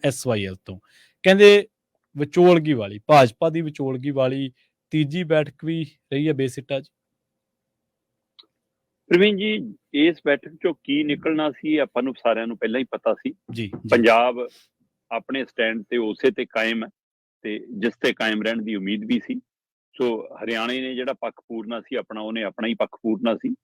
SYL ਤੋਂ। ਕਹਿੰਦੇ ਵਿਚੋਲਗੀ ਵਾਲੀ, ਭਾਜਪਾ ਦੀ ਵਿਚੋਲਗੀ ਵਾਲੀ ਤੀਜੀ ਬੈਠਕ ਵੀ ਰਹੀ ਹੈ ਬੇਸਿੱਟਾ ਜੀ। ਪ੍ਰਵੀਨ ਜੀ, ਇਸ ਬੈਠਕ ਚੋਂ ਕੀ ਨਿਕਲਣਾ ਸੀ ਆਪਾਂ ਨੂੰ ਸਾਰਿਆਂ ਨੂੰ ਪਹਿਲਾਂ ਹੀ ਪਤਾ ਸੀ। ਜੀ, ਪੰਜਾਬ ਆਪਣੇ ਸਟੈਂਡ ਤੇ ਉਸੇ ਤੇ ਕਾਇਮ ਹੈ ਤੇ ਜਿਸ ਤੇ ਕਾਇਮ ਰਹਿਣ ਦੀ ਉਮੀਦ ਵੀ ਸੀ। ਸੋ ਹਰਿਆਣੇ ਨੇ ਜਿਹੜਾ ਪੱਖ ਪੂਰਨਾ ਸੀ ਆਪਣਾ, ਉਹਨੇ ਆਪਣਾ ਹੀ ਪੱਖ ਪੂਰਨਾ ਸੀ।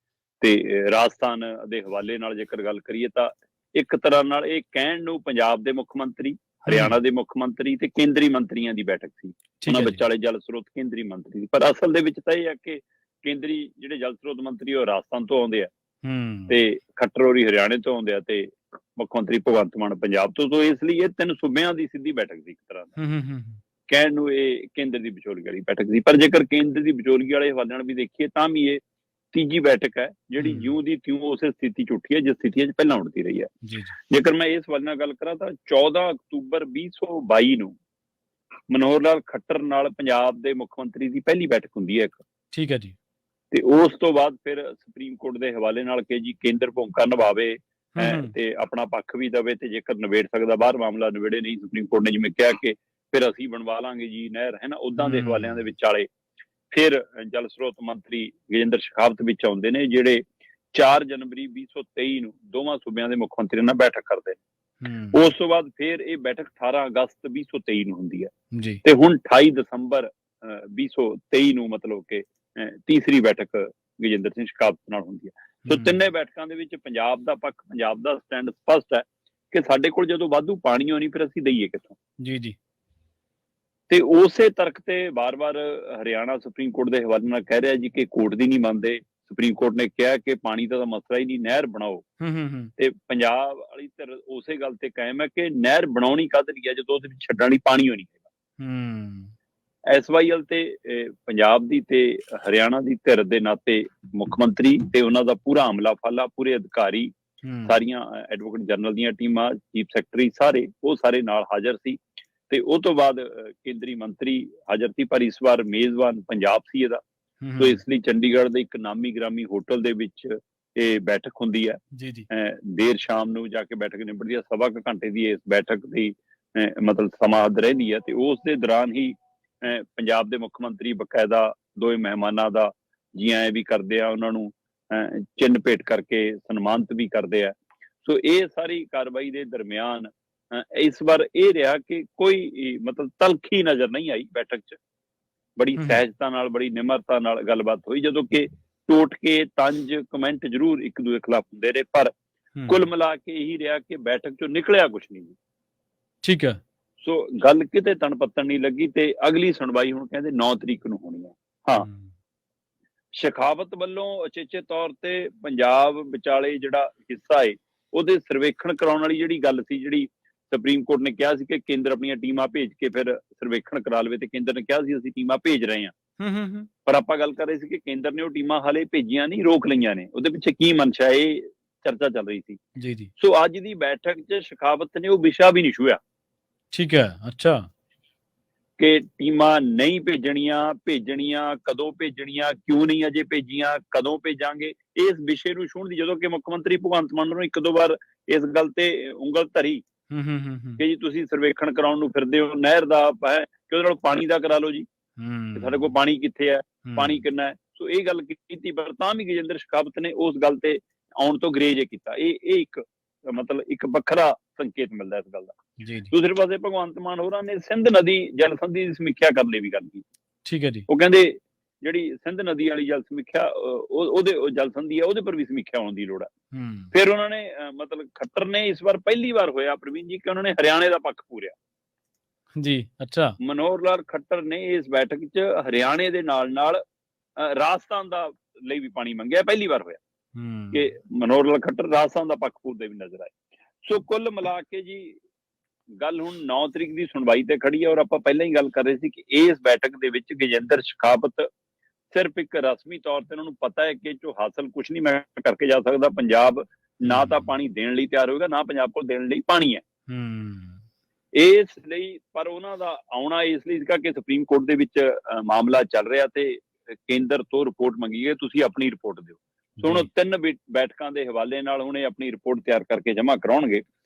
ਤੇ ਰਾਜਸਥਾਨ ਦੇ ਹਵਾਲੇ ਨਾਲ ਜੇਕਰ ਗੱਲ ਕਰੀਏ ਤਾਂ ਇੱਕ ਤਰ੍ਹਾਂ ਨਾਲ ਇਹ ਕਹਿਣ ਨੂੰ ਪੰਜਾਬ ਦੇ ਮੁੱਖ ਮੰਤਰੀ, ਹਰਿਆਣਾ ਦੇ ਮੁੱਖ ਮੰਤਰੀ ਤੇ ਕੇਂਦਰੀ ਮੰਤਰੀਆਂ ਦੀ ਬੈਠਕ ਸੀ। ਉਹਨਾਂ ਵਿਚਾਲੇ ਜਲ ਸਰੋਤ ਕੇਂਦਰੀ ਮੰਤਰੀ ਦੀ, ਪਰ ਅਸਲ ਦੇ ਵਿੱਚ ਤਾਂ ਇਹ ਹੈ ਕਿ ਕੇਂਦਰੀ ਜਿਹੜੇ ਜਲ ਸਰੋਤ ਮੰਤਰੀ ਉਹ ਰਾਜਸਥਾਨ ਤੋਂ ਆਉਂਦੇ ਆ ਤੇ ਖੱਟਰ ਹੋਰੀ ਹਰਿਆਣੇ ਤੋਂ ਆਉਂਦੇ ਆ ਤੇ ਮੁੱਖ ਮੰਤਰੀ ਭਗਵੰਤ ਮਾਨ ਪੰਜਾਬ ਤੋਂ। ਇਸ ਲਈ ਇਹ 3 ਸੂਬਿਆਂ ਦੀ ਸਿੱਧੀ ਬੈਠਕ ਸੀ ਇੱਕ ਤਰ੍ਹਾਂ ਦਾ। ਕਹਿਣ ਨੂੰ ਇਹ ਕੇਂਦਰ ਦੀ ਵਿਚੋਲਗੀ ਵਾਲੀ ਬੈਠਕ ਸੀ, ਪਰ ਜੇਕਰ ਕੇਂਦਰ ਦੀ ਵਿਚੋਲਗੀ ਵਾਲੇ ਹਵਾਲੇ ਨਾਲ ਵੀ ਦੇਖੀਏ ਤਾਂ ਵੀ ਇਹ ਤੀਜੀ ਬੈਠਕ ਹੈ ਜਿਹੜੀ ਜਿਉਂ ਦੀ ਤਿਉਂ ਉਸੇ ਸਥਿਤੀ 'ਚ ਉੱਠੀ ਹੈ ਜਿਸ ਸਥਿਤੀ 'ਚ ਪਹਿਲਾਂ ਉੱਠਦੀ ਰਹੀ ਹੈ। ਜੇਕਰ ਮੈਂ ਇਸ ਹਵਾਲੇ ਨਾਲ ਗੱਲ ਕਰਾਂ ਤਾਂ 14 ਅਕਤੂਬਰ 2022 ਨੂੰ ਮਨੋਹਰ ਲਾਲ ਖੱਟਰ ਨਾਲ ਪੰਜਾਬ ਦੇ ਮੁੱਖ ਮੰਤਰੀ ਦੀ ਪਹਿਲੀ ਬੈਠਕ ਹੁੰਦੀ ਹੈ ਇੱਕ। ਠੀਕ ਹੈ ਜੀ। ਤੇ ਉਸ ਤੋਂ ਬਾਅਦ ਫਿਰ ਸੁਪਰੀਮ ਕੋਰਟ ਦੇ ਹਵਾਲੇ ਨਾਲ ਕਿ ਜੀ ਕੇਂਦਰ ਭੂਮਿਕਾ ਨਿਭਾਵੇ ਤੇ ਆਪਣਾ ਪੱਖ ਵੀ ਦਵੇ, ਤੇ ਜੇਕਰ ਨਿਬੇੜ ਸਕਦਾ ਬਾਹਰ ਮਾਮਲਾ ਨਿਬੇੜੇ, ਨਹੀਂ ਸੁਪਰੀਮ ਕੋਰਟ ਨੇ ਜਿਵੇਂ ਕਿਹਾ ਕਿ ਫਿਰ ਅਸੀਂ ਬਣਵਾ ਲਾਂਗੇ ਜੀ ਨਹਿਰ, ਹੈ ਨਾ, ਉਦਾਂ ਦੇ ਹਵਾਲਿਆਂ ਦੇ ਵਿਚਾਲੇ ਫਿਰ ਜਲ ਸਰੋਤ ਮੰਤਰੀ ਗਜੇਂਦਰ ਸ਼ੇਖਾਵਤ ਵਿੱਚ ਆਉਂਦੇ ਨੇ, ਜਿਹੜੇ 4 ਜਨਵਰੀ 2023 ਨੂੰ ਦੋਵਾਂ ਸੂਬਿਆਂ ਦੇ ਮੁੱਖ ਮੰਤਰੀਆਂ ਨਾਲ ਬੈਠਕ ਕਰਦੇ ਨੇ। ਉਸ ਤੋਂ ਬਾਅਦ ਫਿਰ ਇਹ ਬੈਠਕ 18 ਅਗਸਤ 2023 ਨੂੰ ਹੁੰਦੀ ਹੈ ਤੇ ਹੁਣ 28 ਦਸੰਬਰ 2023 ਨੂੰ ਮਤਲਬ ਕਿ ਤੀਸਰੀ ਬੈਠਕ ਗਜੇਂਦਰ ਸਿੰਘ ਸ਼ੇਖਾਵਤ ਨਾਲ ਹੁੰਦੀ ਹੈ। ਸੋ ਤਿੰਨੇ ਬੈਠਕਾਂ ਦੇ ਵਿੱਚ ਪੰਜਾਬ ਦਾ ਪੱਖ, ਪੰਜਾਬ ਦਾ ਸਟੈਂਡ ਸਪਸ਼ਟ ਹੈ ਕਿ ਸਾਡੇ ਕੋਲ ਜਦੋਂ ਵਾਧੂ ਪਾਣੀ ਹੋਣੀ ਫਿਰ ਅਸੀਂ ਦਈਏ ਕਿੱਥੋਂ। ਜੀ। ਤੇ ਉਸੇ ਤਰਕ ਤੇ ਵਾਰ-ਵਾਰ ਹਰਿਆਣਾ ਸੁਪਰੀਮ ਕੋਰਟ ਦੇ ਹਵਾਲੇ ਨਾਲ ਕਹਿ ਰਿਹਾ ਜੀ ਕਿ ਕੋਰਟ ਦੀ ਨਹੀਂ ਮੰਨਦੇ। ਸੁਪਰੀਮ ਕੋਰਟ ਨੇ ਕਿਹਾ ਕਿ ਪਾਣੀ ਦਾ ਤਾਂ ਮਸਲਾ ਹੀ ਨਹੀਂ, ਨਹਿਰ ਬਣਾਓ। ਤੇ ਪੰਜਾਬ ਵਾਲੀ ਧਿਰ ਉਸੇ ਗੱਲ ਤੇ ਕਾਇਮ ਹੈ ਕਿ ਨਹਿਰ ਬਣਾਉਣੀ ਕਾਹਦੇ ਲਈ ਹੈ ਜਦੋਂ ਉਹਦੇ ਵਿੱਚ ਛੱਡਣ ਲਈ ਪਾਣੀ ਹੋਣੀ ਹੈਗਾ। SYL ਤੇ ਪੰਜਾਬ ਦੀ ਤੇ ਹਰਿਆਣਾ ਦੀ ਧਿਰ ਦੇ ਨਾਤੇ ਮੁੱਖ ਮੰਤਰੀ ਤੇ ਉਹਨਾਂ ਦਾ ਪੂਰਾ ਅਮਲਾ ਫਾਲਾ, ਪੂਰੇ ਅਧਿਕਾਰੀ, ਸਾਰੀਆਂ ਐਡਵੋਕੇਟ ਜਨਰਲ ਦੀਆਂ ਟੀਮਾਂ, ਚੀਫ ਸੈਕਟਰੀ, ਸਾਰੇ ਨਾਲ ਹਾਜ਼ਰ ਸੀ। ਤੇ ਉਹ ਤੋਂ ਬਾਅਦ ਕੇਂਦਰੀ ਮੰਤਰੀ ਹਾਜ਼ਰ ਸੀ, ਪਰ ਇਸ ਵਾਰ ਮੇਜ਼ਬਾਨ ਪੰਜਾਬ ਸੀ ਇਹਦਾ। ਸੋ ਇਸ ਲਈ ਚੰਡੀਗੜ੍ਹ ਦੇ ਇੱਕ ਨਾਮੀ ਗ੍ਰਾਮੀ ਹੋਟਲ ਦੇ ਵਿੱਚ ਇਹ ਬੈਠਕ ਹੁੰਦੀ ਹੈ। ਦੇਰ ਸ਼ਾਮ ਨੂੰ ਜਾ ਕੇ ਬੈਠਕ ਨਿਬੜਦੀ ਹੈ। 1.25 ਘੰਟੇ ਦੀ ਇਸ ਬੈਠਕ ਦੀ ਮਤਲਬ ਸਮਾਂ ਹੱਦ ਰਹਿੰਦੀ ਹੈ ਤੇ ਉਸ ਦੇ ਦੌਰਾਨ ਹੀ ਪੰਜਾਬ ਦੇ ਮੁੱਖ ਮੰਤਰੀ ਬਕਾਇਦਾ ਦੋਵੇਂ ਮਹਿਮਾਨਾਂ ਦਾ ਜੀ ਆਇਆਂ ਵੀ ਕਰਦੇ ਆ, ਉਹਨਾਂ ਨੂੰ ਚਿੰਨ੍ਹ ਭੇਟ ਕਰਕੇ ਸਨਮਾਨਿਤ ਵੀ ਕਰਦੇ ਆ। ਸੋ ਇਹ ਸਾਰੀ ਕਾਰਵਾਈ ਦੇ ਦਰਮਿਆਨ ਇਸ ਵਾਰ ਇਹ ਰਿਹਾ ਕਿ ਕੋਈ ਮਤਲਬ ਤਲਖੀ ਨਜ਼ਰ ਨਹੀਂ ਆਈ ਬੈਠਕ 'ਚ। ਬੜੀ ਸਹਿਜਤਾ ਨਾਲ, ਬੜੀ ਨਿਮਰਤਾ ਨਾਲ ਗੱਲਬਾਤ ਹੋਈ, ਜਦੋਂ ਕਿ ਟੋਟ ਕੇ ਤੰਜ ਕਮੈਂਟ ਜ਼ਰੂਰ ਇੱਕ ਦੂਜੇ ਖਿਲਾਫ ਹੁੰਦੇ ਰਹੇ, ਪਰ ਕੁੱਲ ਮਿਲਾ ਕੇ ਇਹੀ ਰਿਹਾ ਕਿ ਬੈਠਕ 'ਚੋਂ ਨਿਕਲਿਆ ਕੁਛ ਨਹੀਂ। ਠੀਕ ਹੈ। ਸੋ ਗੱਲ ਕਿਤੇ ਤਣ ਪੱਤਣ ਨਹੀਂ ਲੱਗੀ ਤੇ ਅਗਲੀ ਸੁਣਵਾਈ ਹੁਣ ਕਹਿੰਦੇ 9 ਤਰੀਕ ਨੂੰ ਹੋਣੀ ਹੈ। ਹਾਂ, ਸ਼ੇਖਾਵਤ ਵੱਲੋਂ ਉਚੇਚੇ ਤੌਰ ਤੇ ਪੰਜਾਬ ਵਿਚਾਲੇ ਜਿਹੜਾ ਹਿੱਸਾ ਹੈ ਉਹਦੇ ਸਰਵੇਖਣ ਕਰਾਉਣ ਵਾਲੀ ਜਿਹੜੀ ਗੱਲ ਸੀ, ਜਿਹੜੀ ਸੁਪਰੀਮ ਕੋਰਟ ਨੇ ਕਿਹਾ ਸੀ ਕਿ ਕੇਂਦਰ ਆਪਣੀਆਂ ਟੀਮਾਂ ਭੇਜ ਕੇ ਫਿਰ ਸਰਵੇਖਣ ਕਰਾ ਲਵੇ, ਤੇ ਕੇਂਦਰ ਨੇ ਕਿਹਾ ਸੀ ਅਸੀਂ ਟੀਮਾਂ ਭੇਜ ਰਹੇ ਹਾਂ। ਪਰ ਆਪਾਂ ਗੱਲ ਕਰ ਰਹੇ ਸੀ ਕਿ ਕੇਂਦਰ ਨੇ ਉਹ ਟੀਮਾਂ ਹਾਲੇ ਭੇਜੀਆਂ ਨਹੀਂ, ਰੋਕ ਲਈਆਂ ਨੇ। ਉਹਦੇ ਪਿੱਛੇ ਕੀ ਮਨਸ਼ਾ, ਇਹ ਚਰਚਾ ਚੱਲ ਰਹੀ ਸੀ। ਸੋ ਅੱਜ ਦੀ ਬੈਠਕ 'ਚ ਸ਼ੇਖਾਵਤ ਨੇ ਉਹ ਵਿਸ਼ਾ ਵੀ ਨਹੀਂ ਛੂਹਿਆ। ਠੀਕ ਹੈ। ਅੱਛਾ। ਕਿ ਟੀਮਾਂ ਨਹੀਂ ਭੇਜਣੀਆਂ ਕਦੋਂ ਭੇਜਣੀਆਂ, ਕਿਉਂ ਨਹੀਂ ਅਜੇ ਭੇਜੀਆਂ, ਕਦੋਂ ਭੇਜਾਂਗੇ, ਇਸ ਵਿਸ਼ੇ ਨੂੰ ਛੂਹਣ ਦੀ ਜਦੋਂ ਕਿ ਮੁੱਖ ਮੰਤਰੀ ਭਗਵੰਤ ਮਾਨ ਨੂੰ 1-2 ਵਾਰ ਇਸ ਗੱਲ ਤੇ ਉਂਗਲ ਧਰੀ ਕਿ ਜੀ ਤੁਸੀਂ ਸਰਵੇਖਣ ਕਰਾਉਣ ਨੂੰ ਫਿਰਦੇ ਹੋ, ਨਹਿਰ ਦਾ ਹੈ ਕਿ ਉਹਦੇ ਨਾਲ ਪਾਣੀ ਦਾ ਕਰਾ ਲਓ ਜੀ, ਸਾਡੇ ਕੋਲ ਪਾਣੀ ਕਿੱਥੇ ਹੈ, ਪਾਣੀ ਕਿੰਨਾ ਹੈ। ਸੋ ਇਹ ਗੱਲ ਕੀਤੀ, ਪਰ ਤਾਂ ਵੀ ਗਜੇਂਦਰ ਸ਼ੇਖਾਵਤ ਨੇ ਉਸ ਗੱਲ ਤੇ ਆਉਣ ਤੋਂ ਗਰੇਜ ਕੀਤਾ। ਇਹ ਇੱਕ ਮਤਲਬ ਇੱਕ ਵੱਖਰਾ ਸੰਕੇਤ ਮਿਲਦਾ ਇਸ ਗੱਲ ਦਾ। ਦੂਸਰੇ ਪਾਸੇ ਭਗਵੰਤ ਮਾਨ ਹੋਰਾਂ ਨੇ ਸਿੰਧ ਨਦੀ ਜਲ ਸੰਧੀ ਦੀ ਸਮੀਖਿਆ ਕਰਨ ਲਈ ਵੀ ਗੱਲ ਕੀਤੀ। ਠੀਕ ਹੈ ਜੀ। ਉਹ ਕਹਿੰਦੇ ਜਿਹੜੀ ਸਿੰਧ ਨਦੀ ਵਾਲੀ ਜਲ ਸਮੀਖਿਆ ਉਹਦੇ ਜਲ ਸੰਧੀ ਹੈ, ਉਹਦੇ ਪਰ ਵੀ ਸਮੀਖਿਆ ਹੋਣ ਦੀ ਲੋੜ ਹੈ। ਫਿਰ ਉਹਨਾਂ ਨੇ ਮਤਲਬ ਖੱਟਰ ਨੇ ਇਸ ਵਾਰ ਪਹਿਲੀ ਵਾਰ ਹੋਇਆ ਪ੍ਰਵੀਨ ਜੀ ਕਿ ਉਹਨਾਂ ਨੇ ਹਰਿਆਣੇ ਦਾ ਪੱਖ ਪੂਰਿਆ ਜੀ। ਅੱਛਾ। ਮਨੋਹਰ ਲਾਲ ਖੱਟਰ ਨੇ ਇਸ ਬੈਠਕ 'ਚ ਹਰਿਆਣੇ ਦੇ ਨਾਲ ਰਾਜਸਥਾਨ ਦਾ ਲਈ ਵੀ ਪਾਣੀ ਮੰਗਿਆ, ਪਹਿਲੀ ਵਾਰ ਹੋਇਆ ਕਿ ਮਨੋਹਰ ਲਾਲ ਖੱਟਰ ਰਾਜਸਥਾਨ ਦਾ ਪੱਖ ਪੂਰਦੇ ਵੀ ਨਜ਼ਰ ਆਏ। ਸੋ ਕੁੱਲ ਮਿਲਾ ਕੇ ਜੀ ਗੱਲ ਹੁਣ 9 ਤਰੀਕ ਦੀ ਸੁਣਵਾਈ ਤੇ ਖੜੀ ਹੈ। ਔਰ ਆਪਾਂ ਪਹਿਲਾਂ ਹੀ ਗੱਲ ਕਰ ਰਹੇ ਸੀ ਕਿ ਇਸ ਬੈਠਕ ਦੇ ਵਿੱਚ ਗਜੇਂਦਰ ਸ਼ੇਖਾਵਤ ਸਿਰਫ ਇੱਕ ਰਸਮੀ ਤੌਰ ਤੇ ਉਹਨਾਂ ਨੂੰ ਪਤਾ ਹੈ ਕਿ ਜੋ ਹਾਸਲ ਕੁਛ ਨਹੀਂ ਮੈਂ ਕਰਕੇ ਜਾ ਸਕਦਾ। ਪੰਜਾਬ ਨਾ ਤਾਂ ਪਾਣੀ ਦੇਣ ਲਈ ਤਿਆਰ ਹੋਏਗਾ, ਨਾ ਪੰਜਾਬ ਕੋਲ ਦੇਣ ਲਈ ਪਾਣੀ ਹੈ। ਇਸ ਲਈ ਪਰ ਉਹਨਾਂ ਦਾ ਆਉਣਾ ਇਸ ਲਈ ਸੀਗਾ ਕਿ ਸੁਪਰੀਮ ਕੋਰਟ ਦੇ ਵਿੱਚ ਮਾਮਲਾ ਚੱਲ ਰਿਹਾ ਤੇ ਕੇਂਦਰ ਤੋਂ ਰਿਪੋਰਟ ਮੰਗੀ ਹੈ, ਤੁਸੀਂ ਆਪਣੀ ਰਿਪੋਰਟ ਦਿਓ। ਸੋ ਹੁਣ 3 ਬੈਠਕਾਂ ਦੇ ਹਵਾਲੇ ਨਾਲ ਹੁਣ ਇਹ ਆਪਣੀ ਰਿਪੋਰਟ ਤਿਆਰ ਕਰਕੇ ਜਮ੍ਹਾਂ ਕਰਾਉਣਗੇ।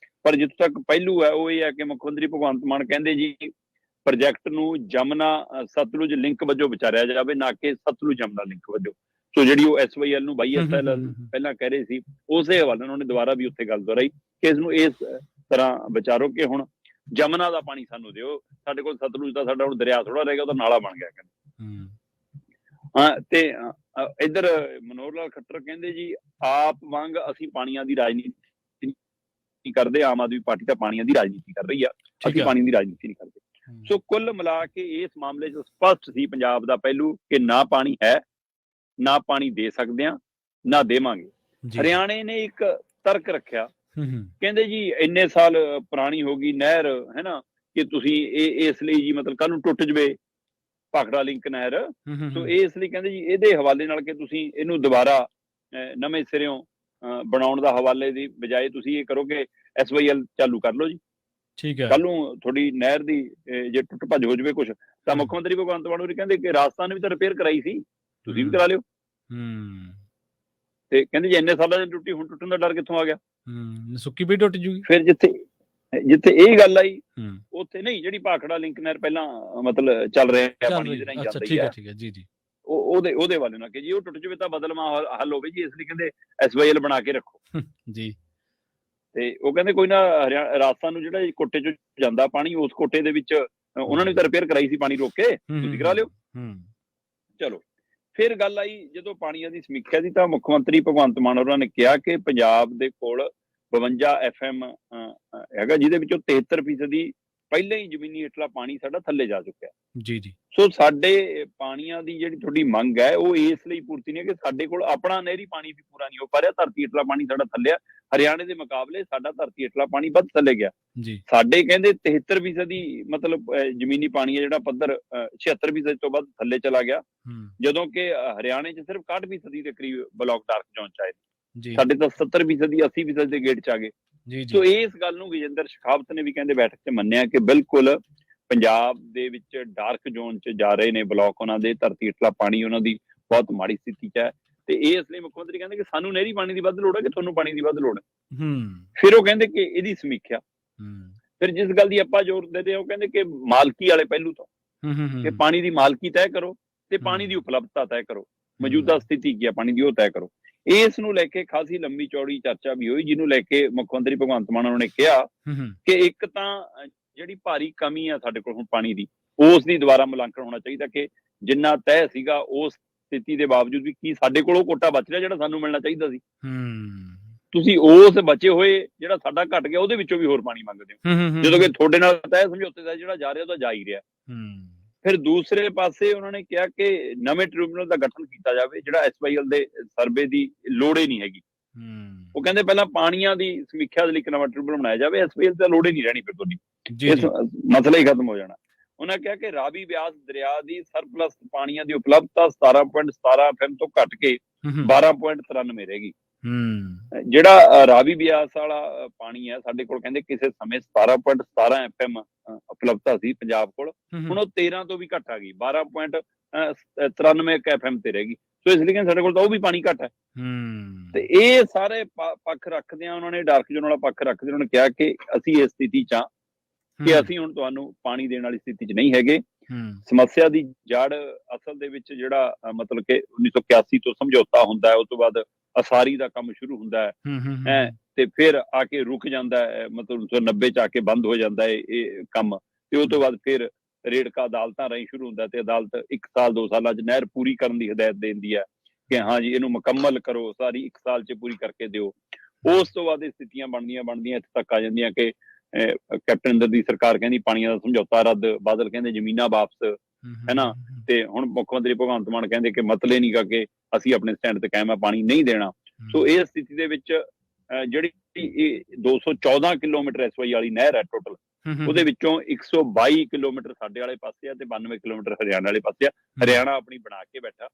ਪਰ ਜਿੱਥੋਂ ਤੱਕ ਪਹਿਲੂ ਹੈ ਉਹ ਇਹ ਹੈ ਕਿ ਮੁੱਖ ਮੰਤਰੀ ਭਗਵੰਤ ਮਾਨ ਕਹਿੰਦੇ ਜੀ ਪ੍ਰੋਜੈਕਟ ਨੂੰ ਜਮਨਾ ਸਤਲੁਜ ਲਿੰਕ ਵਜੋਂ ਵਿਚਾਰਿਆ ਜਾਵੇ, ਨਾ ਕਿ ਸਤਲੁਜ ਜਮਨਾ ਲਿੰਕ ਵਜੋਂ। ਸੋ ਜਿਹੜੀ ਉਹ SYL ਨੂੰ YSL ਪਹਿਲਾਂ ਕਹਿ ਰਹੇ ਸੀ, ਉਸੇ ਹਵਾਲੇ ਨਾਲ ਉਹਨੇ ਦੁਬਾਰਾ ਵੀ ਉੱਥੇ ਗੱਲ ਦੁਹਰਾਈ ਕਿ ਇਸ ਨੂੰ ਇਸ ਤਰ੍ਹਾਂ ਵਿਚਾਰੋ ਕਿ ਹੁਣ ਜਮਨਾ ਦਾ ਪਾਣੀ ਸਾਨੂੰ ਦਿਓ, ਸਾਡੇ ਕੋਲ ਸਤਲੁਜ ਦਾ ਸਾਡਾ ਹੁਣ ਦਰਿਆ ਥੋੜਾ ਰਹਿ ਗਿਆ, ਉਹਦਾ ਨਾਲਾ ਬਣ ਗਿਆ ਕਹਿੰਦੇ। ਤੇ ਇੱਧਰ ਮਨੋਹਰ ਲਾਲ ਖੱਟਰ ਕਹਿੰਦੇ ਜੀ ਆਪ ਵਾਂਗ ਅਸੀਂ ਪਾਣੀਆਂ ਦੀ ਰਾਜਨੀਤੀ ਨਹੀਂ ਕਰਦੇ, ਆਮ ਆਦਮੀ ਪਾਰਟੀ ਤਾਂ ਪਾਣੀਆਂ ਦੀ ਰਾਜਨੀਤੀ ਕਰ ਰਹੀ ਆ, ਅਸੀਂ ਪਾਣੀ ਦੀ ਰਾਜਨੀਤੀ ਨਹੀਂ ਕਰਦੇ। ਸੋ ਕੁੱਲ ਮਿਲਾ ਕੇ ਇਸ ਮਾਮਲੇ 'ਚ ਸਪਸ਼ਟ ਸੀ ਪੰਜਾਬ ਦਾ ਪਹਿਲੂ ਕਿ ਨਾ ਪਾਣੀ ਹੈ, ਨਾ ਪਾਣੀ ਦੇ ਸਕਦੇ ਆ, ਨਾ ਦੇਵਾਂਗੇ। ਹਰਿਆਣੇ ਨੇ ਇੱਕ ਤਰਕ ਰੱਖਿਆ, ਕਹਿੰਦੇ ਜੀ ਇੰਨੇ ਸਾਲ ਪੁਰਾਣੀ ਹੋ ਗਈ ਨਹਿਰ ਹੈ ਨਾ, ਕਿ ਤੁਸੀਂ ਇਹ ਇਸ ਲਈ ਜੀ ਮਤਲਬ ਕੱਲ ਨੂੰ ਟੁੱਟ ਜਵੇ ਭਾਖੜਾ ਲਿੰਕ ਨਹਿਰ, ਸੋ ਇਸ ਲਈ ਕਹਿੰਦੇ ਜੀ ਇਹਦੇ ਹਵਾਲੇ ਨਾਲ ਕਿ ਤੁਸੀਂ ਇਹਨੂੰ ਦੁਬਾਰਾ ਨਵੇਂ ਸਿਰਿਓਂ ਬਣਾਉਣ ਦਾ ਹਵਾਲੇ ਦੀ ਬਜਾਏ ਤੁਸੀਂ ਇਹ ਕਰੋ ਕਿ SYL ਚਾਲੂ ਕਰ ਲਓ ਜੀ। ਠੀਕ ਹੈ, ਕੱਲ ਨੂੰ ਥੋੜੀ ਨਹਿਰ ਦੀ ਜੇ ਟੁੱਟ ਭੱਜ ਹੋ ਜਾਵੇ ਕੁਛ ਤਾਂ ਮੁੱਖ ਮੰਤਰੀ ਭਗਵੰਤ ਮਾਨ ਹੋਰੀ ਕਹਿੰਦੇ ਕਿ ਰਾਜਸਥਾਨ ਨੇ ਵੀ ਤਾਂ ਰਿਪੇਅਰ ਕਰਾਈ ਸੀ, ਤੁਸੀਂ ਵੀ ਕਰਾ ਲਿਓ। ਤੇ ਕਹਿੰਦੇ ਜੀ ਇੰਨੇ ਸਾਲਾਂ ਦੀ ਟੁੱਟੀ, ਹੁਣ ਟੁੱਟਣ ਦਾ ਡਰ ਕਿੱਥੋਂ ਆ ਗਿਆ? ਸੁੱਕੀ ਵੀ ਟੁੱਟ ਜੂਗੀ। ਫਿਰ ਜਿੱਥੇ ਇਹ ਗੱਲ ਆਈ ਉੱਥੇ ਨਹੀਂ, ਜਿਹੜੀ ਭਾਖੜਾ ਲਿੰਕ ਨਹਿਰ ਪਹਿਲਾਂ ਮਤਲਬ ਚੱਲ ਰਿਹਾ ਪਾਣੀ ਦੇ ਰਾਹੀਂ ਜਾਂਦੀ ਹੈ, ਠੀਕ ਹੈ ਜੀ ਜੀ, ਉਹਦੇ ਵਾਲੇ ਨਾਲ ਕਿ ਜੀ ਉਹ ਟੁੱਟ ਜਾਵੇ ਤਾਂ ਬਦਲਵਾਂ ਹੱਲ ਹੋਵੇ ਜੀ, ਇਸ ਲਈ ਕਹਿੰਦੇ SYL ਬਣਾ ਕੇ ਰੱਖੋ ਜੀ। ਤੇ ਉਹ ਕਹਿੰਦੇ ਕੋਈ ਨਾ ਰਾਜਸਥਾਨ ਨੂੰ ਜਿਹੜਾ ਕੋਟੇ ਚ ਜਾਂਦਾ ਪਾਣੀ, ਉਸ ਕੋਟੇ ਦੇ ਵਿੱਚ ਉਹਨਾਂ ਨੇ ਤਾਂ ਰਿਪੇਅਰ ਕਰਾਈ ਸੀ ਪਾਣੀ ਰੋਕ ਕੇ, ਤੁਸੀਂ ਕਰਾ ਲਿਓ। ਚਲੋ ਫਿਰ ਗੱਲ ਆਈ ਜਦੋਂ ਪਾਣੀਆਂ ਦੀ ਸਮੀਖਿਆ ਦੀ, ਤਾਂ ਮੁੱਖ ਮੰਤਰੀ ਭਗਵੰਤ ਮਾਨ ਹੋਰਾਂ ਨੇ ਕਿਹਾ ਕਿ ਪੰਜਾਬ ਦੇ ਕੋਲ 52 FM ਹੈਗਾ, ਜਿਹਦੇ ਵਿੱਚੋਂ 73% ਪਹਿਲਾਂ ਹੀ ਜ਼ਮੀਨੀ ਹੇਠਲਾ ਪਾਣੀ ਸਾਡਾ ਥੱਲੇ ਜਾ ਚੁੱਕਿਆ ਜੀ ਜੀ। ਸੋ ਸਾਡੇ ਪਾਣੀਆਂ ਦੀ ਜਿਹੜੀ ਤੁਹਾਡੀ ਮੰਗ ਹੈ ਉਹ ਇਸ ਲਈ ਪੂਰਤੀ ਨਹੀਂ ਹੈ ਕਿ ਸਾਡੇ ਕੋਲ ਆਪਣਾ ਨਹਿਰੀ ਪਾਣੀ ਵੀ ਪੂਰਾ ਨਹੀਂ ਹੋ ਪਾ ਰਿਹਾ, ਧਰਤੀ ਹੇਠਲਾ ਪਾਣੀ ਸਾਡਾ ਥੱਲੇ ਆ, ਹਰਿਆਣੇ ਦੇ ਮੁਕਾਬਲੇ ਸਾਡਾ ਧਰਤੀ ਹੇਠਲਾ ਪਾਣੀ ਵੱਧ ਥੱਲੇ ਗਿਆ ਜੀ। ਸਾਡੇ ਕਹਿੰਦੇ 73% ਮਤਲਬ ਜ਼ਮੀਨੀ ਪਾਣੀ ਹੈ ਜਿਹੜਾ ਪੱਧਰ 76% ਤੋਂ ਵੱਧ ਥੱਲੇ ਚਲਾ ਗਿਆ, ਜਦੋਂ ਕਿ ਹਰਿਆਣੇ 'ਚ ਸਿਰਫ 61% ਦੇ ਕਰੀਬ ਬਲਾਕ ਡਾਰਕ ਜ਼ੋਨ 'ਚ ਆਏ, ਸਾਡੇ ਤਾਂ 70% 80% ਦੇ ਗੇੜ 'ਚ ਆ ਗਏ। ਸੋ ਇਸ ਗੱਲ ਨੂੰ ਵਿਜੇਂਦਰ ਸ਼ੇਖਾਵਤ ਨੇ ਵੀ ਕਹਿੰਦੇ ਬੈਠਕ 'ਚ ਮੰਨਿਆ ਕਿ ਬਿਲਕੁਲ ਪੰਜਾਬ ਦੇ ਵਿੱਚ ਡਾਰਕ ਜ਼ੋਨ 'ਚ ਜਾ ਰਹੇ ਨੇ ਬਲਾਕ, ਉਹਨਾਂ ਦੇ ਧਰਤੀ ਹੇਠਲਾ ਪਾਣੀ ਉਹਨਾਂ ਦੀ ਬਹੁਤ ਮਾੜੀ ਸਥਿਤੀ 'ਚ ਹੈ। ਤੇ ਇਸ ਲਈ ਮੁੱਖ ਮੰਤਰੀ ਕਹਿੰਦੇ ਕਿ ਸਾਨੂੰ ਨਹਿਰੀ ਪਾਣੀ ਦੀ ਵੱਧ ਲੋੜ ਹੈ ਕਿ ਤੁਹਾਨੂੰ ਪਾਣੀ ਦੀ ਵੱਧ ਲੋੜ ਹੈ। ਫਿਰ ਉਹ ਕਹਿੰਦੇ ਕਿ ਇਹਦੀ ਸਮੀਖਿਆ, ਫਿਰ ਜਿਸ ਗੱਲ ਦੀ ਆਪਾਂ ਜ਼ੋਰ ਦਿੰਦੇ ਹਾਂ ਉਹ ਕਹਿੰਦੇ ਕਿ ਮਾਲਕੀ ਵਾਲੇ ਪਹਿਲੂ ਤੋਂ, ਕਿ ਪਾਣੀ ਦੀ ਮਾਲਕੀ ਤੈਅ ਕਰੋ ਤੇ ਪਾਣੀ ਦੀ ਉਪਲਬਧਤਾ ਤੈਅ ਕਰੋ, ਮੌਜੂਦਾ ਸਥਿਤੀ ਕੀ ਹੈ ਪਾਣੀ ਦੀ ਉਹ ਤੈਅ ਕਰੋ। ਇਸ ਨੂੰ ਲੈ ਕੇ ਖਾਸੀ ਲੰਬੀ ਚੌੜੀ ਚਰਚਾ ਵੀ ਹੋਈ, ਜਿਹਨੂੰ ਲੈ ਕੇ ਮੁੱਖ ਮੰਤਰੀ ਭਗਵੰਤ ਮਾਨ ਨੇ ਕਿਹਾ ਕਿ ਇੱਕ ਤਾਂ ਜਿਹੜੀ ਭਾਰੀ ਕਮੀ ਆ ਸਾਡੇ ਕੋਲ ਹੁਣ ਪਾਣੀ ਦੀ, ਉਸ ਦੀ ਦੁਬਾਰਾ ਮੁਲਾਂਕਣ ਹੋਣਾ ਚਾਹੀਦਾ ਕਿ ਜਿੰਨਾ ਤੈਅ ਸੀਗਾ ਉਸ ਸਥਿਤੀ ਦੇ ਬਾਵਜੂਦ ਵੀ ਕੀ ਸਾਡੇ ਕੋਲ ਉਹ ਕੋਟਾ ਬਚ ਰਿਹਾ ਜਿਹੜਾ ਸਾਨੂੰ ਮਿਲਣਾ ਚਾਹੀਦਾ ਸੀ। ਤੁਸੀਂ ਉਸ ਬਚੇ ਹੋਏ ਜਿਹੜਾ ਸਾਡਾ ਘਟ ਗਿਆ ਉਹਦੇ ਵਿੱਚੋਂ ਵੀ ਹੋਰ ਪਾਣੀ ਮੰਗਦੇ ਹੋ, ਜਦੋਂ ਕਿ ਤੁਹਾਡੇ ਨਾਲ ਤੈਅ ਸਮਝੌਤੇ ਦਾ ਜਿਹੜਾ ਜਾ ਰਿਹਾ ਉਹ ਤਾਂ ਜਾ ਹੀ ਰਿਹਾ। ਫਿਰ ਦੂਸਰੇ ਪਾਸੇ ਉਹਨਾਂ ਨੇ ਕਿਹਾ ਕਿ ਨਵੇਂ ਟ੍ਰਿਬਿਊਨਲ ਦਾ ਗਠਨ ਕੀਤਾ ਜਾਵੇ, ਜਿਹੜਾ SYL ਦੇ ਸਰਵੇ ਦੀ ਲੋੜ ਹੀ ਨਹੀਂ ਹੈਗੀ। ਉਹ ਕਹਿੰਦੇ ਪਹਿਲਾਂ ਪਾਣੀਆਂ ਦੀ ਸਮੀਖਿਆ ਦੇ ਲਈ ਇੱਕ ਨਵਾਂ ਟ੍ਰਿਬਿਊਨਲ ਬਣਾਇਆ ਜਾਵੇ, SYL ਦੀ ਲੋੜ ਹੀ ਨਹੀਂ ਰਹਿਣੀ, ਫਿਰ ਤੁਹਾਡੀ ਇਸ ਮਸਲਾ ਹੀ ਖਤਮ ਹੋ ਜਾਣਾ। ਉਹਨਾਂ ਕਿਹਾ ਕਿ ਰਾਵੀ ਬਿਆਸ ਦਰਿਆ ਦੀ ਸਰਪਲਸ ਪਾਣੀਆਂ ਦੀ ਉਪਲਬਧਤਾ 17.17 FM ਤੋਂ ਘਟ ਕੇ 12.93 ਰਹੇਗੀ। ਜਿਹੜਾ ਰਾਵੀ ਬਿਆਸ ਵਾਲਾ ਪਾਣੀ ਹੈ ਸਾਡੇ ਕੋਲ ਕਹਿੰਦੇ ਕਿਸੇ ਸਮੇਂ 17.17 FM ਉਪਲਬਧਤਾ ਸੀ ਪੰਜਾਬ ਕੋਲ, ਹੁਣ ਉਹ 13 ਤੋਂ ਵੀ ਘੱਟ ਆ ਗਈ, 12.93 FM ਤੇ ਰਹਿ ਗਈ। ਸੋ ਇਸ ਲਈ ਸਾਡੇ ਕੋਲ ਤਾਂ ਉਹ ਵੀ ਪਾਣੀ ਘੱਟ ਹੈ। ਤੇ ਇਹ ਸਾਰੇ ਪੱਖ ਰੱਖਦਿਆਂ ਉਹਨਾਂ ਨੇ ਡਾਰਕ ਜ਼ੋਨ ਵਾਲਾ ਪੱਖ ਰੱਖਦੇ ਉਹਨਾਂ ਨੇ ਕਿਹਾ ਕਿ ਅਸੀਂ ਇਸ ਸਥਿਤੀ 'ਚ ਕਿ ਅਸੀਂ ਹੁਣ ਤੁਹਾਨੂੰ ਪਾਣੀ ਦੇਣ ਵਾਲੀ ਸਥਿਤੀ 'ਚ ਨਹੀਂ ਹੈਗੇ। ਸਮੱਸਿਆ ਦੀ ਜੜ ਅਸਲ ਦੇ ਵਿੱਚ ਜਿਹੜਾ ਮਤਲਬ ਕਿ 1981 ਤੋਂ ਸਮਝੌਤਾ ਹੁੰਦਾ ਹੈ, ਉਸ ਤੋਂ ਬਾਅਦ ਅਸਾਰੀ ਦਾ ਕੰਮ ਸ਼ੁਰੂ ਹੁੰਦਾ ਹੈ ਤੇ ਫਿਰ ਆ ਕੇ ਰੁਕ ਜਾਂਦਾ ਹੈ, ਮਤਲਬ 1990 ਚ ਆ ਕੇ ਬੰਦ ਹੋ ਜਾਂਦਾ ਹੈ ਇਹ ਕੰਮ, ਤੇ ਉਸ ਤੋਂ ਬਾਅਦ ਫਿਰ ਰੇੜਕਾ ਅਦਾਲਤਾਂ ਰਾਹੀਂ ਸ਼ੁਰੂ ਹੁੰਦਾ ਤੇ ਅਦਾਲਤ 1 ਸਾਲ 2 ਸਾਲਾਂ ਚ ਨਹਿਰ ਪੂਰੀ ਕਰਨ ਦੀ ਹਦਾਇਤ ਦਿੰਦੀ ਹੈ ਕਿ ਹਾਂ ਜੀ ਇਹਨੂੰ ਮੁਕੰਮਲ ਕਰੋ, ਸਾਰੀ 1 ਸਾਲ ਚ ਪੂਰੀ ਕਰਕੇ ਦਿਓ। ਉਸ ਤੋਂ ਬਾਅਦ ਇਹ ਸਥਿਤੀਆਂ ਬਣਦੀਆਂ ਇੱਥੇ ਤੱਕ ਆ ਜਾਂਦੀਆਂ ਕਿ ਕੈਪਟਨ ਅਮਰਿੰਦਰ ਦੀ ਸਰਕਾਰ ਕਹਿੰਦੀ ਪਾਣੀਆਂ ਦਾ ਸਮਝੌਤਾ ਰੱਦ, ਬਾਦਲ ਕਹਿੰਦੇ ਜ਼ਮੀਨਾਂ ਵਾਪਸ, ਹੈ ਨਾ, ਤੇ ਹੁਣ ਮੁੱਖ ਮੰਤਰੀ ਭਗਵੰਤ ਮਾਨ ਕਹਿੰਦੇ ਕਿ ਮਤਲਬ ਨਹੀਂ ਗਾ ਕਿ ਅਸੀਂ ਆਪਣੇ ਸਟੈਂਡ ਤੇ ਕਾਇਮ ਆ, ਪਾਣੀ ਨਹੀਂ ਦੇਣਾ। ਸੋ ਇਸ ਸਥਿਤੀ ਦੇ ਵਿੱਚ ਜਿਹੜੀ 214 ਕਿਲੋਮੀਟਰ SY ਵਾਲੀ ਨਹਿਰ ਹੈ ਟੋਟਲ, ਉਹਦੇ ਵਿੱਚੋਂ 122 ਕਿਲੋਮੀਟਰ ਸਾਡੇ ਵਾਲੇ ਪਾਸੇ ਆ ਤੇ 92 ਕਿਲੋਮੀਟਰ ਹਰਿਆਣਾ ਵਾਲੇ ਪਾਸੇ ਆ। ਹਰਿਆਣਾ ਆਪਣੀ ਬਣਾ ਕੇ ਬੈਠਾ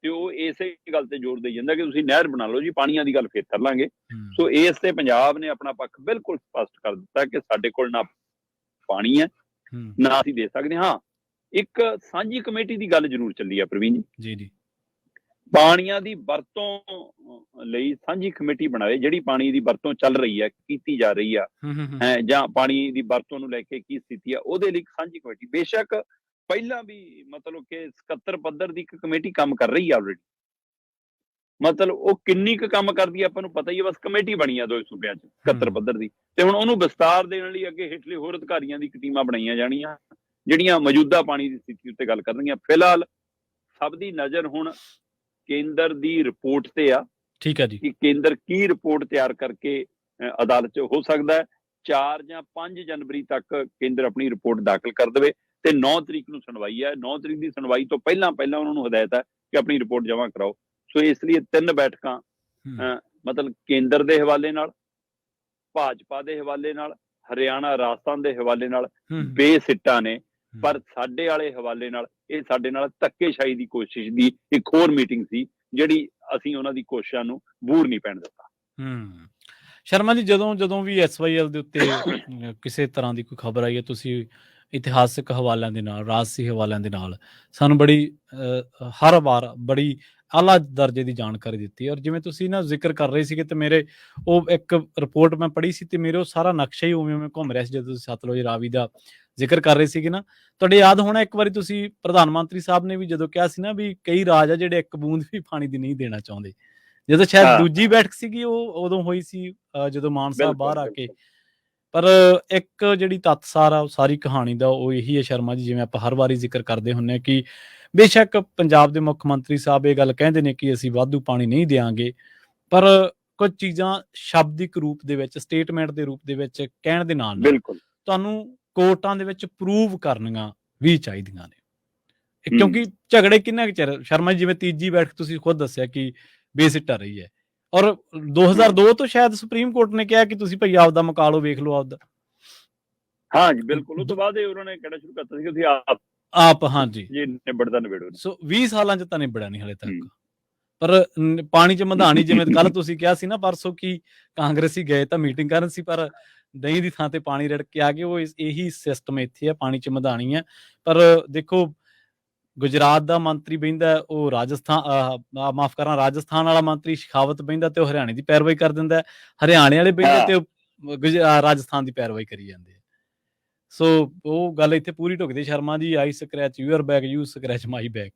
ਤੇ ਉਹ ਇਸੇ ਗੱਲ ਤੇ ਜ਼ੋਰ ਦੇਈ ਜਾਂਦਾ ਕਿ ਤੁਸੀਂ ਨਹਿਰ ਬਣਾ ਲਓ ਜੀ, ਪਾਣੀਆਂ ਦੀ ਗੱਲ ਫੇਰ ਕਰ ਲਾਂਗੇ। ਸੋ ਇਸ ਤੇ ਪੰਜਾਬ ਨੇ ਆਪਣਾ ਪੱਖ ਬਿਲਕੁਲ ਸਪਸ਼ਟ ਕਰ ਦਿੱਤਾ ਕਿ ਸਾਡੇ ਕੋਲ ਨਾ ਪਾਣੀ ਹੈ ਨਾ ਅਸੀਂ ਦੇ ਸਕਦੇ ਹਾਂ। ਇੱਕ ਸਾਂਝੀ ਕਮੇਟੀ ਦੀ ਗੱਲ ਜ਼ਰੂਰ ਚੱਲੀ ਆ ਪ੍ਰਵੀਨ ਜੀ, ਪਾਣੀਆਂ ਦੀ ਵਰਤੋਂ ਲਈ ਸਾਂਝੀ ਕਮੇਟੀ ਬਣਾਵੇ, ਜਿਹੜੀ ਪਾਣੀ ਦੀ ਵਰਤੋਂ ਚੱਲ ਰਹੀ ਹੈ, ਕੀਤੀ ਜਾ ਰਹੀ ਆ, ਜਾਂ ਪਾਣੀ ਦੀ ਵਰਤੋਂ ਨੂੰ ਲੈ ਕੇ ਕੀ ਸਥਿਤੀ ਆ, ਉਹਦੇ ਲਈ ਇੱਕ ਸਾਂਝੀ ਕਮੇਟੀ। ਬੇਸ਼ੱਕ ਪਹਿਲਾਂ ਵੀ ਮਤਲਬ ਕਿ 77 ਪੱਧਰ ਦੀ ਇੱਕ ਕਮੇਟੀ ਕੰਮ ਕਰ ਰਹੀ ਆ ਆਲਰੇਡੀ, ਮਤਲਬ ਉਹ ਕਿੰਨੀ ਕੁ ਕੰਮ ਕਰਦੀ ਆ ਆਪਾਂ ਨੂੰ ਪਤਾ ਹੀ ਹੈ, ਬਸ ਕਮੇਟੀ ਬਣੀ ਆ 2 ਸੂਬਿਆਂ 'ਚ 77 ਪੱਧਰ ਦੀ, ਤੇ ਹੁਣ ਉਹਨੂੰ ਵਿਸਤਾਰ ਦੇਣ ਲਈ ਅੱਗੇ ਹੇਠਲੇ ਹੋਰ ਅਧਿਕਾਰੀਆਂ ਦੀ ਟੀਮਾਂ ਬਣਾਈਆਂ ਜਾਣੀਆਂ, ਜਿਹੜੀਆਂ ਮੌਜੂਦਾ ਪਾਣੀ ਦੀ ਸਥਿਤੀ ਉੱਤੇ ਗੱਲ ਕਰਨਗੀਆਂ। ਫਿਲਹਾਲ ਸਭ ਦੀ ਨਜ਼ਰ ਹੁਣ ਕੇਂਦਰ ਦੀ ਰਿਪੋਰਟ ਤੇ ਆ। ਠੀਕ ਹੈ ਜੀ। ਕਿ ਕੇਂਦਰ ਕੀ ਰਿਪੋਰਟ ਤਿਆਰ ਕਰਕੇ ਅਦਾਲਤ 'ਚ, ਹੋ ਸਕਦਾ ਹੈ 4 ਜਾਂ 5 ਜਨਵਰੀ ਤੱਕ ਕੇਂਦਰ ਆਪਣੀ ਰਿਪੋਰਟ ਦਾਖਲ ਕਰ ਦੇਵੇ, ਤੇ 9 ਤਰੀਕ ਨੂੰ ਸੁਣਵਾਈ ਹੈ। 9 ਤਰੀਕ ਦੀ ਸੁਣਵਾਈ ਤੋਂ ਪਹਿਲਾਂ ਉਹਨਾਂ ਨੂੰ ਹਦਾਇਤ ਹੈ ਕਿ ਆਪਣੀ ਰਿਪੋਰਟ ਜਮ੍ਹਾਂ ਕਰਾਓ। ਸੋ ਇਸ ਲਈ 3 ਬੈਠਕਾਂ ਮਤਲਬ ਕੇਂਦਰ ਦੇ ਹਵਾਲੇ ਨਾਲ, ਭਾਜਪਾ ਦੇ ਹਵਾਲੇ ਨਾਲ, ਹਰਿਆਣਾ ਰਾਜਸਥਾਨ ਦੇ ਹਵਾਲੇ ਨਾਲ ਬੇਸਿੱਟਾ ਨੇ, ਪਰ ਸਾਡੇ ਵਾਲੇ ਹਵਾਲੇ ਨਾਲ ਇਹ ਸਾਡੇ ਨਾਲ ਧੱਕੇਸ਼ਾਹੀ ਦੀ ਕੋਸ਼ਿਸ਼ ਦੀ ਇੱਕ ਹੋਰ ਮੀਟਿੰਗ ਸੀ, ਜਿਹੜੀ ਅਸੀਂ ਉਹਨਾਂ ਦੀ ਕੋਸ਼ਿਸ਼ਾਂ ਨੂੰ ਬੂਰ ਨਹੀਂ ਪੈਣ ਦਿੱਤਾ। ਸ਼ਰਮਾ ਜੀ, ਜਦੋਂ ਵੀ SYL ਦੇ ਉੱਤੇ ਕਿਸੇ ਤਰ੍ਹਾਂ ਦੀ ਕੋਈ ਖਬਰ ਆਈ ਹੈ, ਤੁਸੀਂ ਇਤਿਹਾਸਕ ਹਵਾਲਿਆਂ ਦੇ ਨਾਲ, ਰਾਜਸੀ ਹਵਾਲਿਆਂ ਦੇ ਨਾਲ ਸਾਨੂੰ ਬੜੀ ਹਰ ਵਾਰ ਬੜੀ ਆਲਾ ਦਰਜੇ ਦੀ ਜਾਣਕਾਰੀ ਦਿੱਤੀ। ਔਰ ਜਿਵੇਂ ਤੁਸੀਂ ਨਾ ਜ਼ਿਕਰ ਕਰ ਰਹੇ ਸੀਗੇ, ਤੇ ਮੇਰੇ ਉਹ ਇੱਕ ਰਿਪੋਰਟ ਮੈਂ ਪੜ੍ਹੀ ਸੀ, ਤੇ ਮੇਰੇ ਉਹ ਸਾਰਾ ਨਕਸ਼ਾ ਹੀ ਉਵੇਂ ਘੁੰਮ ਰਿਹਾ ਸੀ ਜਦੋਂ ਤੁਸੀਂ ਸਤਲੁਜ ਰਾਵੀ ਦਾ ਜ਼ਿਕਰ ਕਰ ਰਹੇ ਸੀਗੇ ਨਾ। ਤੁਹਾਡੇ ਯਾਦ ਹੋਣਾ, ਇੱਕ ਵਾਰੀ ਤੁਸੀਂ ਪ੍ਰਧਾਨ ਮੰਤਰੀ ਸਾਹਿਬ ਨੇ ਵੀ ਜਦੋਂ ਕਿਹਾ ਸੀ ਨਾ ਵੀ ਕਈ ਰਾਜ ਆ ਜਿਹੜੇ ਇੱਕ ਬੂੰਦ ਵੀ ਪਾਣੀ ਦੀ ਨਹੀਂ ਦੇਣਾ ਚਾਹੁੰਦੇ, ਜਦੋਂ ਸ਼ਾਇਦ ਦੂਜੀ ਬੈਠਕ ਸੀਗੀ ਉਹ ਉਦੋਂ ਹੋਈ ਸੀ, ਜਦੋਂ ਮਾਨ ਸਾਹਿਬ ਬਾਹਰ ਆ ਕੇ। ਪਰ ਇੱਕ ਜਿਹੜੀ ਤੱਤਸਾਰ ਆ ਸਾਰੀ ਕਹਾਣੀ ਦਾ, ਉਹ ਇਹੀ ਹੈ ਸ਼ਰਮਾ ਜੀ, ਜਿਵੇਂ ਆਪਾਂ ਹਰ ਵਾਰੀ ਜ਼ਿਕਰ ਕਰਦੇ ਹੁੰਦੇ ਹਾਂ ਕਿ ਬੇਸ਼ੱਕ ਪੰਜਾਬ ਦੇ ਮੁੱਖ ਮੰਤਰੀ ਸਾਹਿਬ ਇਹ ਗੱਲ ਕਹਿੰਦੇ ਨੇ ਕਿ ਅਸੀਂ ਵਾਧੂ ਪਾਣੀ ਨਹੀਂ ਦਿਆਂਗੇ, ਪਰ ਕੁਝ ਚੀਜ਼ਾਂ ਸ਼ਬਦਿਕ ਰੂਪ ਦੇ ਵਿੱਚ, ਸਟੇਟਮੈਂਟ ਦੇ ਰੂਪ ਦੇ ਵਿੱਚ ਕਹਿਣ ਦੇ ਨਾਲ ਤੁਹਾਨੂੰ ਕੋਰਟਾਂ ਦੇ ਵਿੱਚ ਪ੍ਰੂਵ ਕਰਨੀਆਂ ਵੀ ਚਾਹੀਦੀਆਂ ਨੇ, ਕਿਉਂਕਿ ਝਗੜੇ ਕਿੰਨਾ ਕੁ ਚਿਰ ਸ਼ਰਮਾ ਜੀ, ਜਿਵੇਂ ਤੀਜੀ ਬੈਠਕ ਤੁਸੀਂ ਖੁਦ ਦੱਸਿਆ ਕਿ ਬੇਸਿੱਟਾ ਰਹੀ ਹੈ, ਔਰ 2002 ਤੋਂ ਸ਼ਾਇਦ ਸੁਪਰੀਮ ਕੋਰਟ ਨੇ ਕਿਹਾ ਕਿ ਤੁਸੀਂ ਭਾਈ ਆਪਦਾ ਮੁਕਾ ਲਓ, ਵੇਖ ਲਓ ਆਪਦਾ। ਹਾਂ ਜੀ, ਬਿਲਕੁਲ। ਉਸ ਤੋਂ ਬਾਅਦ ਉਹਨਾਂ ਨੇ ਕਹਿਣਾ ਸ਼ੁਰੂ ਕਰਤਾ ਸੀ ਕਿ ਤੁਸੀਂ ਆਪ ਹਾਂਜੀ ਜੇ ਨਿਬੜਦਾ ਨਿਬੇੜੋ। ਸੋ 20 ਸਾਲਾਂ 'ਚ ਤਾਂ ਨਿਬੜਿਆ ਨਹੀਂ ਹਲੇ ਤੱਕ, ਪਰ ਪਾਣੀ 'ਚ ਮਧਾਣੀ, ਜਿਵੇਂ ਕੱਲ ਤੁਸੀਂ ਕਿਹਾ ਸੀ ਨਾ ਪਰਸੋਂ, ਕਿ ਕਾਂਗਰਸੀ ਗਏ ਤਾਂ ਮੀਟਿੰਗ ਕਰਨ ਸੀ, ਪਰ ਦਹੀਂ ਦੀ ਥਾਂ ਤੇ ਪਾਣੀ ਰੜ ਕੇ ਆ ਗਏ। ਉਹ ਇਹੀ ਸਿਸਟਮ ਇੱਥੇ ਹੈ, ਪਾਣੀ 'ਚ ਮਧਾਣੀ ਹੈ। ਪਰ ਦੇਖੋ, ਗੁਜਰਾਤ ਦਾ ਮੰਤਰੀ ਬਹਿੰਦਾ, ਉਹ ਰਾਜਸਥਾਨ ਵਾਲਾ ਮੰਤਰੀ ਸ਼ਿਖਾਵਤ ਬਹਿੰਦਾ ਤੇ ਉਹ ਹਰਿਆਣੇ ਦੀ ਪੈਰਵਾਈ ਕਰ ਦਿੰਦਾ, ਹਰਿਆਣੇ ਵਾਲੇ ਬਹਿੰਦੇ ਤੇ ਉਹ ਰਾਜਸਥਾਨ ਦੀ ਪੈਰਵਾਈ ਕਰੀ ਜਾਂਦੇ। ਸੋ ਉਹ ਗੱਲ ਇੱਥੇ ਪੂਰੀ ਢੁਕਦੀ। Sharma ji, I scratch your back, you scratch my back.